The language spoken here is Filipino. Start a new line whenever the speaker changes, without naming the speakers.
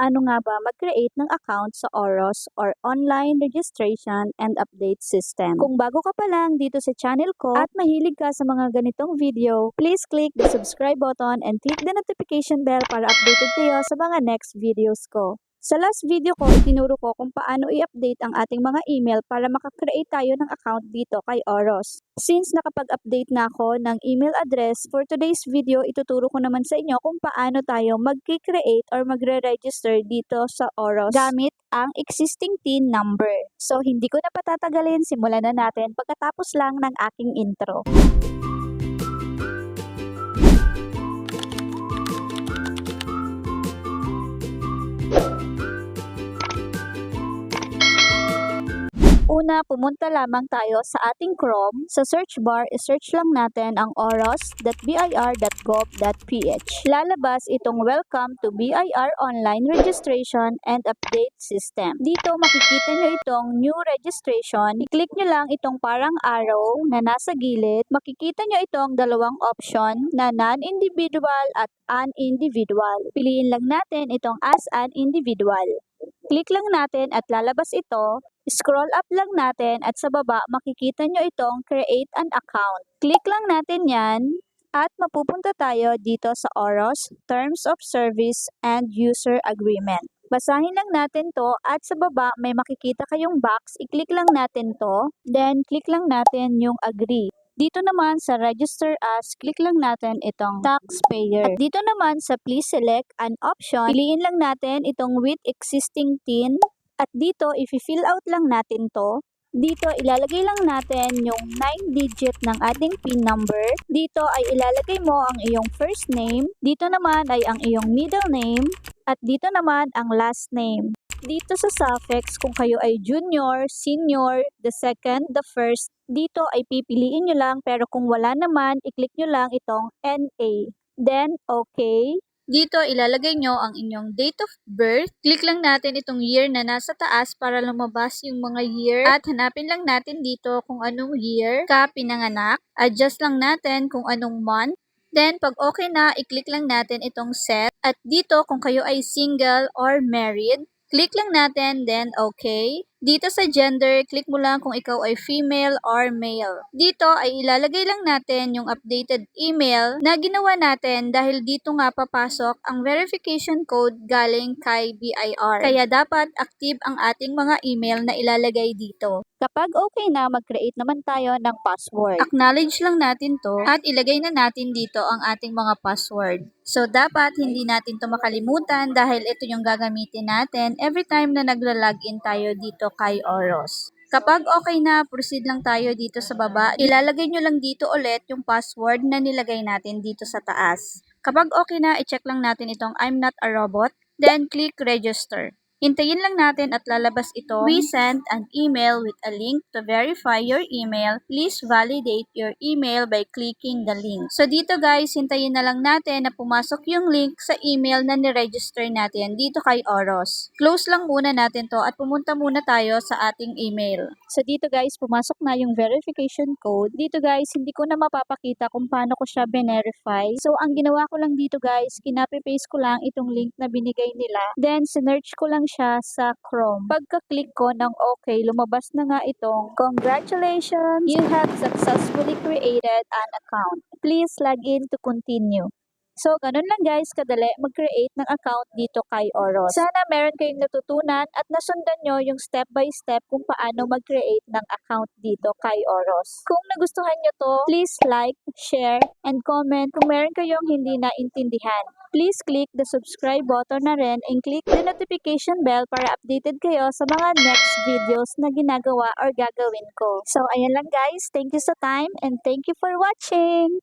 paano nga ba mag-create ng account sa OROS or Online Registration and Update System. Kung bago ka pa lang dito sa channel ko at mahilig ka sa mga ganitong video, please click the subscribe button and click the notification bell para updated kayo sa mga next videos ko. Sa last video ko, itinuro ko kung paano i-update ang ating mga email para makakreate tayo ng account dito kay OROS. Since nakapag-update na ako ng email address, for today's video, ituturo ko naman sa inyo kung paano tayo mag-create or magre-register dito sa OROS gamit ang existing TIN number. So, hindi ko na patatagalin, simulan na natin pagkatapos lang ng aking intro. Una, pumunta lamang tayo sa ating Chrome. Sa search bar, i-search lang natin ang oros.bir.gov.ph. Lalabas itong Welcome to BIR Online Registration and Update System. Dito makikita nyo itong New Registration. I-click nyo lang itong parang arrow na nasa gilid. Makikita nyo itong dalawang option na non-individual at unindividual. Piliin lang natin itong as an individual. Click lang natin at lalabas ito. Scroll up lang natin at sa baba makikita nyo itong Create an Account. Click lang natin yan at mapupunta tayo dito sa OROS, Terms of Service and User Agreement. Basahin lang natin to at sa baba may makikita kayong box. I-click lang natin to, then click lang natin yung Agree. Dito naman sa Register As, click lang natin itong Taxpayer. At dito naman sa Please select an option, piliin lang natin itong With Existing TIN. At dito, i-fill out lang natin to. Dito, ilalagay lang natin yung 9-digit ng ating PIN number. Dito ay ilalagay mo ang iyong first name. Dito naman ay ang iyong middle name. At dito naman ang last name. Dito sa suffix, kung kayo ay junior, senior, the second, the first, dito ay pipiliin nyo lang. Pero kung wala naman, i-click nyo lang itong NA. Then, okay. Dito, ilalagay nyo ang inyong date of birth. Click lang natin itong year na nasa taas para lumabas yung mga year. At hanapin lang natin dito kung anong year ka pinanganak. Adjust lang natin kung anong month. Then, pag okay na, i-click lang natin itong set. At dito, kung kayo ay single or married, click lang natin, then okay. Dito sa gender, click mo lang kung ikaw ay female or male. Dito ay ilalagay lang natin yung updated email na ginawa natin dahil dito nga papasok ang verification code galing kay BIR. Kaya dapat active ang ating mga email na ilalagay dito. Kapag okay na, mag-create naman tayo ng password. Acknowledge lang natin to at ilagay na natin dito ang ating mga password. So, dapat hindi natin to makalimutan dahil ito yung gagamitin natin every time na nagla-login tayo dito kay OROS. Kapag okay na, proceed lang tayo dito sa baba. Ilalagay nyo lang dito ulit yung password na nilagay natin dito sa taas. Kapag okay na, i-check lang natin itong I'm not a robot. Then, click register. Hintayin lang natin at lalabas ito. We sent an email with a link to verify your email. Please validate your email by clicking the link. So dito guys, hintayin na lang natin na pumasok yung link sa email na ni-register natin dito kay OROS. Close lang muna natin to at pumunta muna tayo sa ating email. So dito guys, pumasok na yung verification code. Dito guys, hindi ko na mapapakita kung paano ko siya verify. So ang ginawa ko lang dito guys, kinapi-paste ko lang itong link na binigay nila. Then sinearch ko lang siya sa Chrome. Pagka-click ko ng okay, lumabas na nga itong congratulations, you have successfully created an account. Please log in to continue. So, ganun lang guys, kadali mag-create ng account dito kay OROS. Sana meron kayong natutunan at nasundan nyo yung step by step kung paano mag-create ng account dito kay OROS. Kung nagustuhan nyo to, please like, share, and comment kung meron kayong hindi naintindihan. Please click the subscribe button na rin and click the notification bell para updated kayo sa mga next videos na ginagawa or gagawin ko. So, ayan lang guys. Thank you sa time and thank you for watching!